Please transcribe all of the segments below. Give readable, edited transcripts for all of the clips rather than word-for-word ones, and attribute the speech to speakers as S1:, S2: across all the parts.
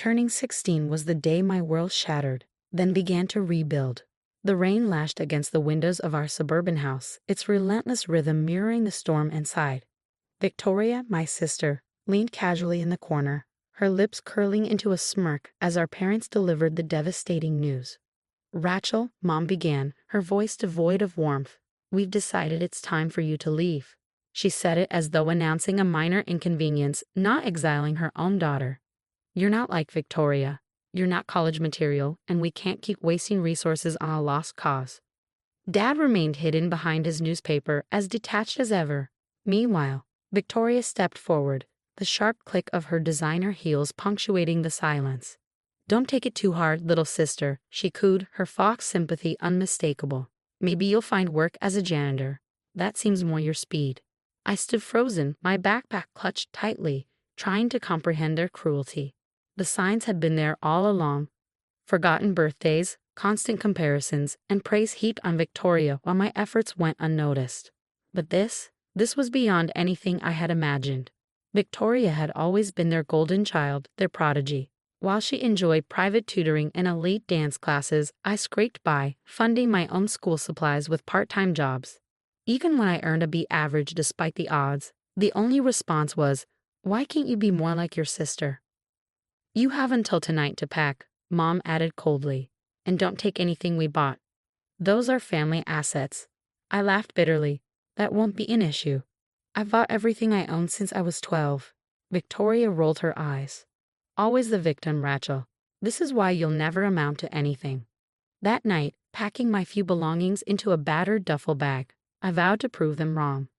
S1: Turning 16 was the day my world shattered, then began to rebuild. The rain lashed against the windows of our suburban house, its relentless rhythm mirroring the storm inside. Victoria, my sister, leaned casually in the corner, her lips curling into a smirk as our parents delivered the devastating news. "Rachel," Mom began, her voice devoid of warmth, "we've decided it's time for you to leave." She said it as though announcing a minor inconvenience, not exiling her own daughter. "You're not like Victoria. You're not college material, and we can't keep wasting resources on a lost cause." Dad remained hidden behind his newspaper, as detached as ever. Meanwhile, Victoria stepped forward, the sharp click of her designer heels punctuating the silence. "Don't take it too hard, little sister," she cooed, her fox sympathy unmistakable. "Maybe you'll find work as a janitor. That seems more your speed." I stood frozen, my backpack clutched tightly, trying to comprehend their cruelty. The signs had been there all along. Forgotten birthdays, constant comparisons, and praise heaped on Victoria while my efforts went unnoticed. But this was beyond anything I had imagined. Victoria had always been their golden child, their prodigy. While she enjoyed private tutoring and elite dance classes, I scraped by, funding my own school supplies with part-time jobs. Even when I earned a B average despite the odds, the only response was, "Why can't you be more like your sister?" "You have until tonight to pack," Mom added coldly. "And don't take anything we bought. Those are family assets." I laughed bitterly. "That won't be an issue. I've bought everything I own since I was 12. Victoria rolled her eyes. "Always the victim, Rachel. This is why you'll never amount to anything." That night, packing my few belongings into a battered duffel bag, I vowed to prove them wrong.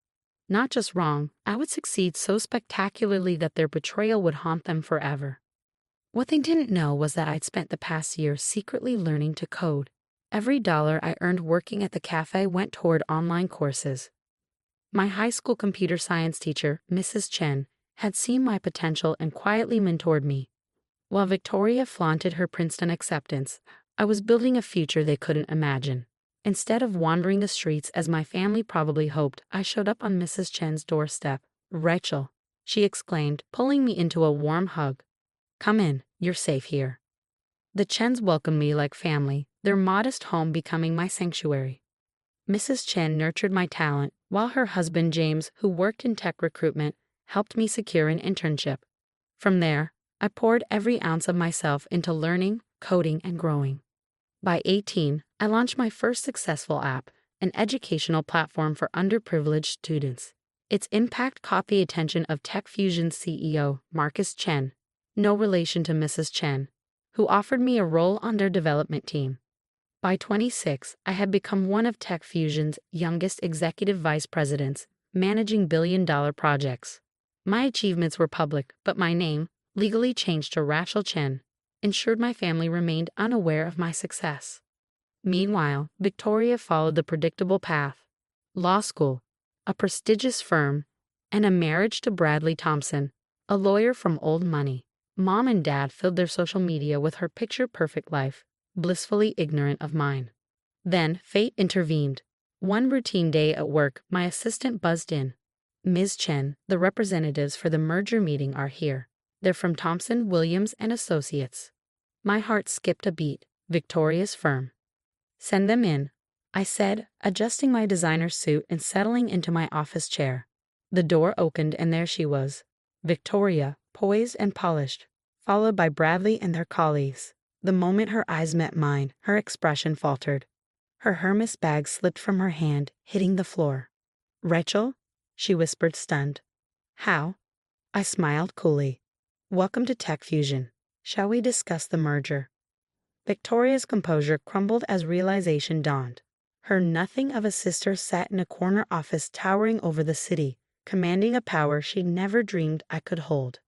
S1: Not just wrong, I would succeed so spectacularly that their betrayal would haunt them forever. What they didn't know was that I'd spent the past year secretly learning to code. Every dollar I earned working at the cafe went toward online courses. My high school computer science teacher, Mrs. Chen, had seen my potential and quietly mentored me. While Victoria flaunted her Princeton acceptance, I was building a future they couldn't imagine. Instead of wandering the streets as my family probably hoped, I showed up on Mrs. Chen's doorstep. "Rachel," she exclaimed, pulling me into a warm hug. "Come in, you're safe here." The Chens welcomed me like family, their modest home becoming my sanctuary. Mrs. Chen nurtured my talent, while her husband James, who worked in tech recruitment, helped me secure an internship. From there, I poured every ounce of myself into learning, coding, and growing. By 18, I launched my first successful app, an educational platform for underprivileged students. Its impact caught the attention of TechFusion's CEO, Marcus Chen, no relation to Mrs. Chen, who offered me a role on their development team. By 26, I had become one of TechFusion's youngest executive vice presidents, managing billion-dollar projects. My achievements were public, but my name, legally changed to Rachel Chen, ensured my family remained unaware of my success. Meanwhile, Victoria followed the predictable path: law school, a prestigious firm, and a marriage to Bradley Thompson, a lawyer from old money. Mom and Dad filled their social media with her picture-perfect life, blissfully ignorant of mine. Then fate intervened. One routine day at work, my assistant buzzed in. "Ms. Chen, the representatives for the merger meeting are here. They're from Thompson, Williams and Associates." My heart skipped a beat. Victoria's firm. "Send them in," I said, adjusting my designer suit and settling into my office chair. The door opened and there she was, Victoria, poised and polished, followed by Bradley and their colleagues. The moment her eyes met mine, her expression faltered. Her Hermes bag slipped from her hand, hitting the floor. "Rachel?" she whispered, stunned. "How?" I smiled coolly. "Welcome to TechFusion. Shall we discuss the merger?" Victoria's composure crumbled as realization dawned. Her nothing of a sister sat in a corner office towering over the city, commanding a power she never dreamed I could hold.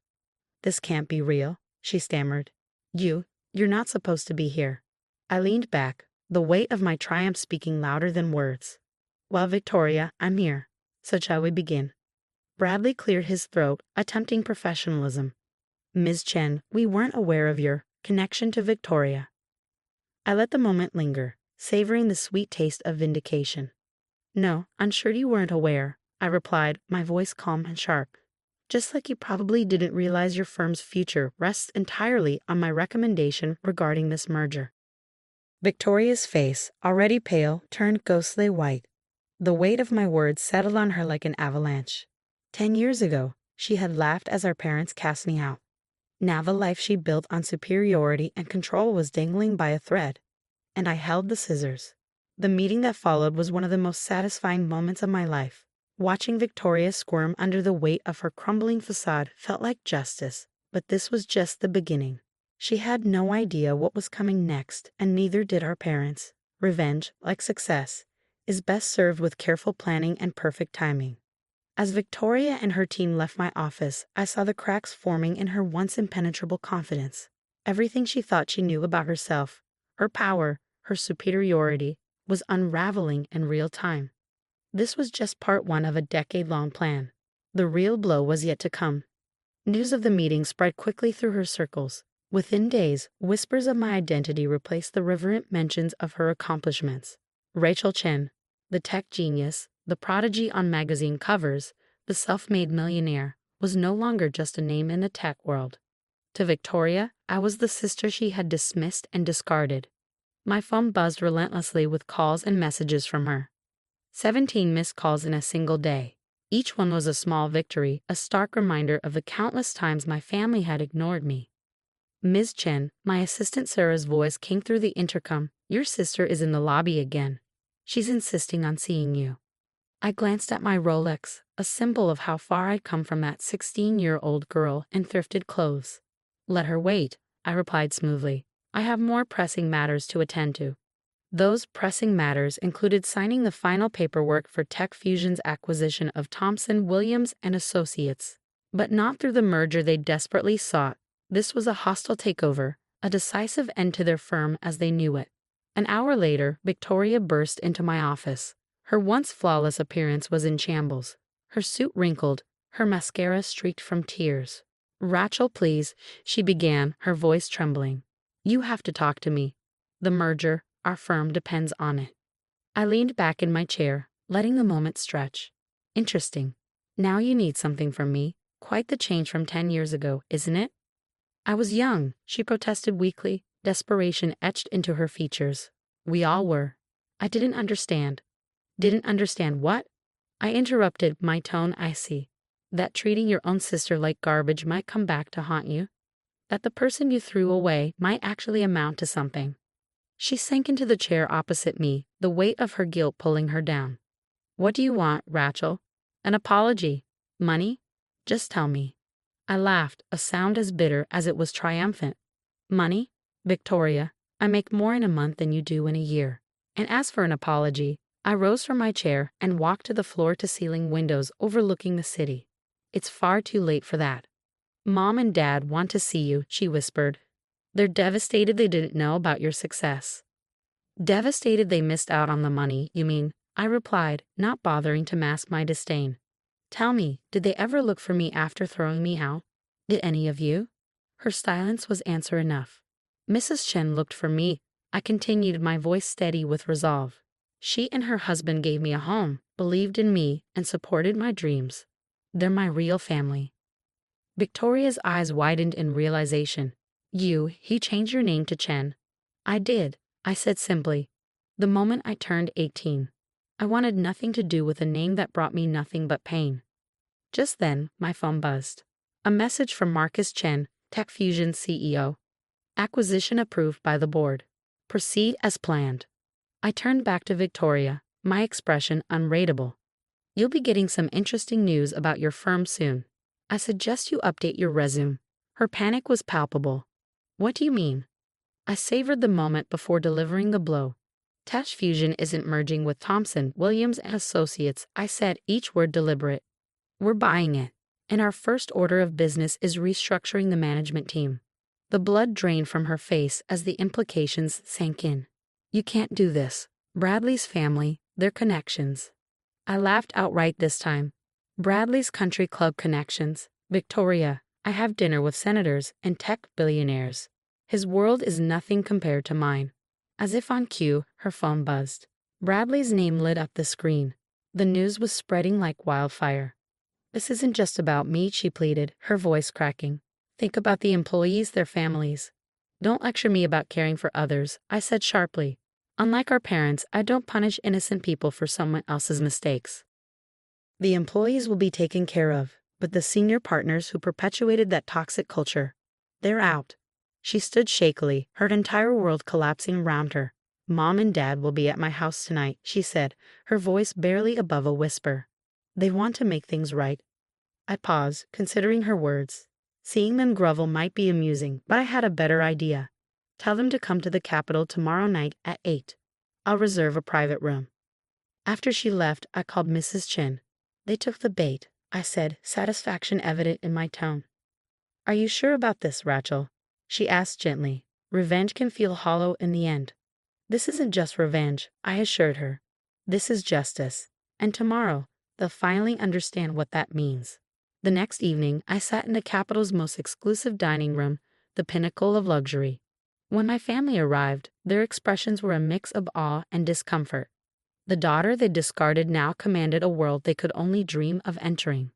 S1: "This can't be real," she stammered. You're not supposed to be here." I leaned back, the weight of my triumph speaking louder than words. "Well, Victoria, I'm here. So shall we begin?" Bradley cleared his throat, attempting professionalism. "Ms. Chen, we weren't aware of your connection to Victoria." I let the moment linger, savoring the sweet taste of vindication. "No, I'm sure you weren't aware," I replied, my voice calm and sharp. Just like you probably didn't realize your firm's future rests entirely on my recommendation regarding this merger." Victoria's face, already pale, turned ghostly white. The weight of my words settled on her like an avalanche. 10 years ago, she had laughed as our parents cast me out. Now the life she built on superiority and control was dangling by a thread, and I held the scissors. The meeting that followed was one of the most satisfying moments of my life. Watching Victoria squirm under the weight of her crumbling facade felt like justice, but this was just the beginning. She had no idea what was coming next, and neither did our parents. Revenge, like success, is best served with careful planning and perfect timing. As Victoria and her team left my office, I saw the cracks forming in her once impenetrable confidence. Everything she thought she knew about herself, her power, her superiority, was unraveling in real time. This was just part one of a decade-long plan. The real blow was yet to come. News of the meeting spread quickly through her circles. Within days, whispers of my identity replaced the reverent mentions of her accomplishments. Rachel Chen, the tech genius, the prodigy on magazine covers, the self-made millionaire, was no longer just a name in the tech world. To Victoria, I was the sister she had dismissed and discarded. My phone buzzed relentlessly with calls and messages from her. 17 missed calls in a single day. Each one was a small victory, a stark reminder of the countless times my family had ignored me. "Ms. Chen," my assistant Sarah's voice came through the intercom. "Your sister is in the lobby again. She's insisting on seeing you." I glanced at my Rolex, a symbol of how far I'd come from that 16-year-old girl in thrifted clothes. "Let her wait," I replied smoothly. "I have more pressing matters to attend to." Those pressing matters included signing the final paperwork for Tech Fusion's acquisition of Thomson Williams and Associates. But not through the merger they desperately sought. This was a hostile takeover, a decisive end to their firm as they knew it. An hour later, Victoria burst into my office. Her once flawless appearance was in shambles. Her suit wrinkled, her mascara streaked from tears. "Rachel, please," she began, her voice trembling. "You have to talk to me. The merger, our firm depends on it." I leaned back in my chair, letting the moment stretch. "Interesting. Now you need something from me. Quite the change from 10 years ago, isn't it?" "I was young," she protested weakly, desperation etched into her features. "We all were." I didn't understand. "Didn't understand what?" I interrupted, my tone icy. "That treating your own sister like garbage might come back to haunt you. That the person you threw away might actually amount to something." She sank into the chair opposite me, the weight of her guilt pulling her down. "What do you want, Rachel? An apology? Money? Just tell me." I laughed, a sound as bitter as it was triumphant. "Money? Victoria, I make more in a month than you do in a year. And as for an apology," I rose from my chair and walked to the floor-to-ceiling windows overlooking the city. "It's far too late for that." "Mom and Dad want to see you," she whispered. "They're devastated they didn't know about your success." "Devastated they missed out on the money, you mean?" I replied, not bothering to mask my disdain. "Tell me, did they ever look for me after throwing me out? Did any of you?" Her silence was answer enough. "Mrs. Chen looked for me," I continued, my voice steady with resolve. "She and her husband gave me a home, believed in me, and supported my dreams. They're my real family." Victoria's eyes widened in realization. He changed your name to Chen." "I did," I said simply. "The moment I turned 18. I wanted nothing to do with a name that brought me nothing but pain." Just then, my phone buzzed. A message from Marcus Chen, Tech Fusion's CEO. "Acquisition approved by the board. Proceed as planned." I turned back to Victoria, my expression unreadable. "You'll be getting some interesting news about your firm soon. I suggest you update your resume." Her panic was palpable. "What do you mean?" I savored the moment before delivering the blow. "Tech Fusion isn't merging with Thomson, Williams and Associates," I said, each word deliberate. "We're buying it, and our first order of business is restructuring the management team." The blood drained from her face as the implications sank in. "You can't do this. Bradley's family, their connections." I laughed outright this time. "Bradley's country club connections. Victoria, I have dinner with senators and tech billionaires. His world is nothing compared to mine." As if on cue, her phone buzzed. Bradley's name lit up the screen. The news was spreading like wildfire. This isn't just about me, she pleaded, her voice cracking. Think about the employees, their families. Don't lecture me about caring for others, I said sharply. Unlike our parents, I don't punish innocent people for someone else's mistakes. The employees will be taken care of, but the senior partners who perpetuated that toxic culture, they're out. She stood shakily, her entire world collapsing around her. Mom and Dad will be at my house tonight, she said, her voice barely above a whisper. They want to make things right. I paused, considering her words. Seeing them grovel might be amusing, but I had a better idea. Tell them to come to the Capitol tomorrow night at 8. I'll reserve a private room. After she left, I called Mrs. Chin. They took the bait, I said, satisfaction evident in my tone. Are you sure about this, Rachel? She asked gently. Revenge can feel hollow in the end. This isn't just revenge, I assured her. This is justice. And tomorrow, they'll finally understand what that means. The next evening, I sat in the Capitol's most exclusive dining room, the pinnacle of luxury. When my family arrived, their expressions were a mix of awe and discomfort. The daughter they discarded now commanded a world they could only dream of entering.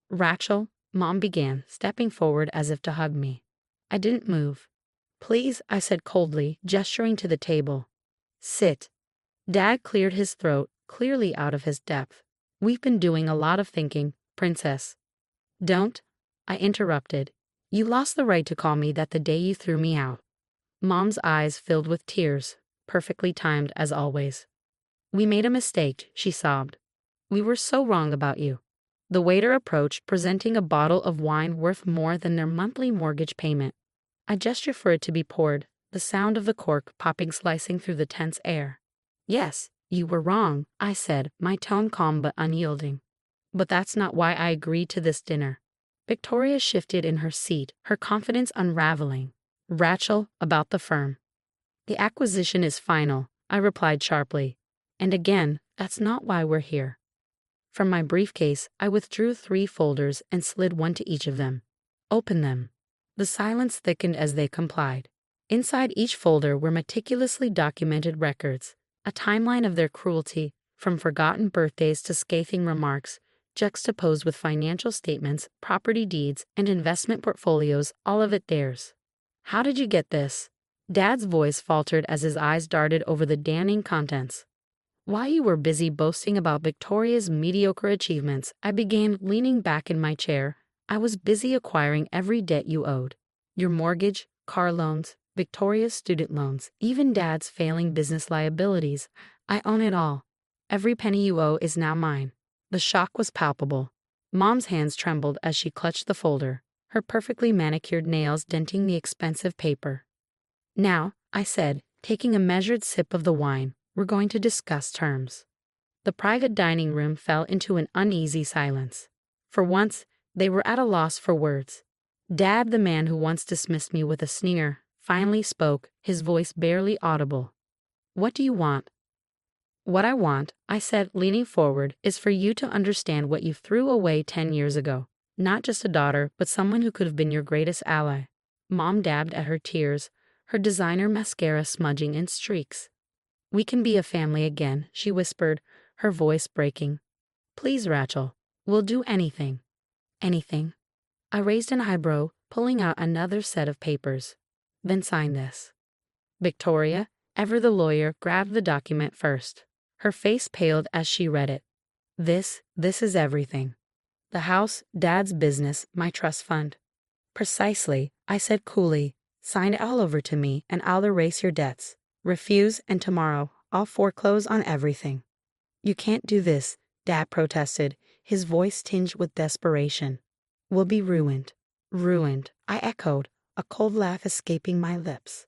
S1: Rachel, Mom began, stepping forward as if to hug me. I didn't move. Please, I said coldly, gesturing to the table. Sit. Dad cleared his throat, clearly out of his depth. We've been doing a lot of thinking, Princess. Don't, I interrupted. You lost the right to call me that the day you threw me out. Mom's eyes filled with tears, perfectly timed as always. We made a mistake, she sobbed. We were so wrong about you. The waiter approached, presenting a bottle of wine worth more than their monthly mortgage payment. I gestured for it to be poured, the sound of the cork popping slicing through the tense air. Yes, you were wrong, I said, my tone calm but unyielding. But that's not why I agreed to this dinner. Victoria shifted in her seat, her confidence unraveling. Rachel, about the firm. The acquisition is final, I replied sharply. And again, that's not why we're here. From my briefcase, I withdrew 3 folders and slid one to each of them. Open them. The silence thickened as they complied. Inside each folder were meticulously documented records, a timeline of their cruelty, from forgotten birthdays to scathing remarks, juxtaposed with financial statements, property deeds, and investment portfolios, all of it theirs. How did you get this? Dad's voice faltered as his eyes darted over the damning contents. While you were busy boasting about Victoria's mediocre achievements, I began leaning back in my chair. I was busy acquiring every debt you owed. Your mortgage, car loans, Victoria's student loans, even Dad's failing business liabilities. I own it all. Every penny you owe is now mine. The shock was palpable. Mom's hands trembled as she clutched the folder, her perfectly manicured nails denting the expensive paper. Now, I said, taking a measured sip of the wine, we're going to discuss terms. The private dining room fell into an uneasy silence. For once, they were at a loss for words. Dad, the man who once dismissed me with a sneer, finally spoke, his voice barely audible. What do you want? What I want, I said, leaning forward, is for you to understand what you threw away 10 years ago. Not just a daughter, but someone who could have been your greatest ally. Mom dabbed at her tears, her designer mascara smudging in streaks. We can be a family again, she whispered, her voice breaking. Please, Rachel, we'll do anything. Anything. I raised an eyebrow, pulling out another set of papers. Then sign this. Victoria, ever the lawyer, grabbed the document first. Her face paled as she read it. This is everything. The house, Dad's business, my trust fund. Precisely, I said coolly. Sign it all over to me and I'll erase your debts. Refuse and tomorrow I'll foreclose on everything. You can't do this, Dad protested, his voice tinged with desperation. We'll be ruined. Ruined, I echoed, a cold laugh escaping my lips.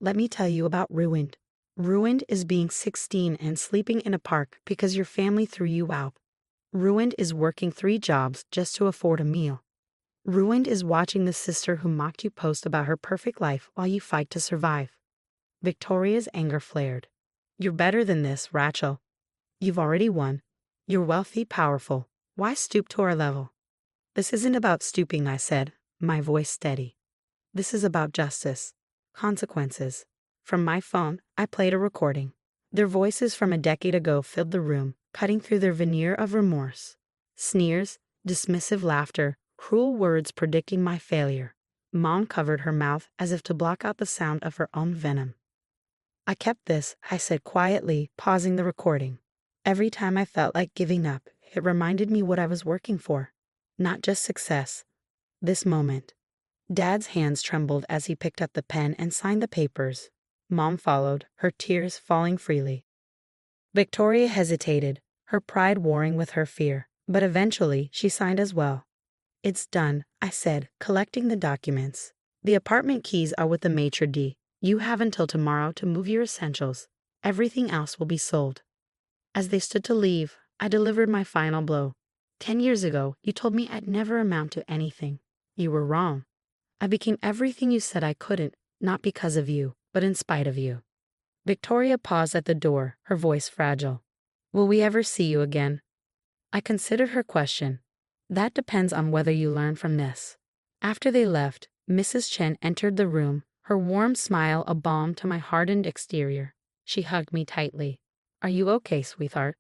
S1: Let me tell you about ruined. Ruined is being 16 and sleeping in a park because your family threw you out. Ruined is working 3 jobs just to afford a meal. Ruined is watching the sister who mocked you post about her perfect life while you fight to survive. Victoria's anger flared. You're better than this, Rachel. You've already won. You're wealthy, powerful. Why stoop to our level? This isn't about stooping, I said, my voice steady. This is about justice. Consequences. From my phone, I played a recording. Their voices from a decade ago filled the room, cutting through their veneer of remorse. Sneers, Dismissive laughter, cruel words predicting my failure. Mom covered her mouth as if to block out the sound of her own venom. I kept this, I said quietly, pausing the recording. Every time I felt like giving up, it reminded me what I was working for. Not just success. This moment. Dad's hands trembled as he picked up the pen and signed the papers. Mom followed, her tears falling freely. Victoria hesitated, her pride warring with her fear, but eventually she signed as well. "It's done," I said, collecting the documents. "The apartment keys are with the maitre d'. You have until tomorrow to move your essentials. Everything else will be sold." As they stood to leave, I delivered my final blow. 10 years ago, you told me I'd never amount to anything. You were wrong. I became everything you said I couldn't, not because of you, but in spite of you. Victoria paused at the door, her voice fragile. "Will we ever see you again?" I considered her question. "That depends on whether you learn from this." After they left, Mrs. Chen entered the room, her warm smile a balm to my hardened exterior. She hugged me tightly. "Are you okay, sweetheart?"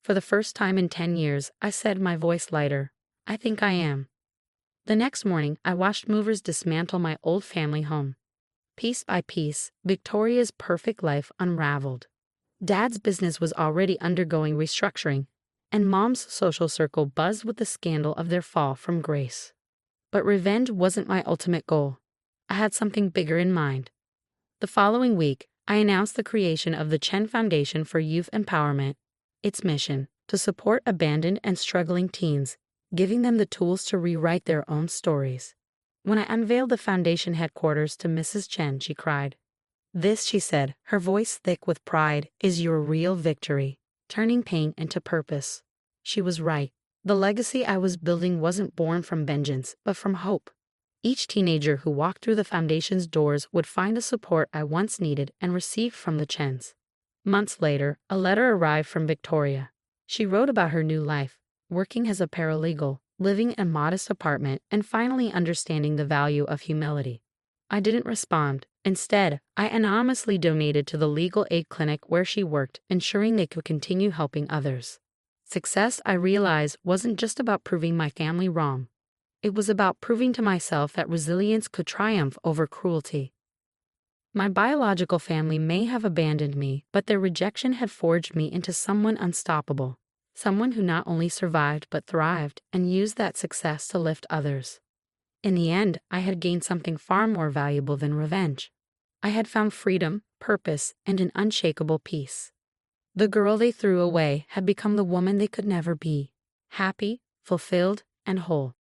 S1: For the first time in 10 years, I said, my voice lighter, "I think I am." The next morning, I watched movers dismantle my old family home. Piece by piece, Victoria's perfect life unraveled. Dad's business was already undergoing restructuring, and Mom's social circle buzzed with the scandal of their fall from grace. But revenge wasn't my ultimate goal. I had something bigger in mind. The following week, I announced the creation of the Chen Foundation for Youth Empowerment. Its mission, to support abandoned and struggling teens, giving them the tools to rewrite their own stories. When I unveiled the foundation headquarters to Mrs. Chen, she cried. "This," she said, her voice thick with pride, "is your real victory, turning pain into purpose." She was right. The legacy I was building wasn't born from vengeance, but from hope. Each teenager who walked through the foundation's doors would find the support I once needed and received from the Chens. Months later, a letter arrived from Victoria. She wrote about her new life, working as a paralegal, living in a modest apartment, and finally understanding the value of humility. I didn't respond. Instead, I anonymously donated to the legal aid clinic where she worked, ensuring they could continue helping others. Success, I realized, wasn't just about proving my family wrong. It was about proving to myself that resilience could triumph over cruelty. My biological family may have abandoned me, but their rejection had forged me into someone unstoppable. Someone who not only survived but thrived and used that success to lift others. In the end, I had gained something far more valuable than revenge. I had found freedom, purpose, and an unshakable peace. The girl they threw away had become the woman they could never be, happy, fulfilled, and whole.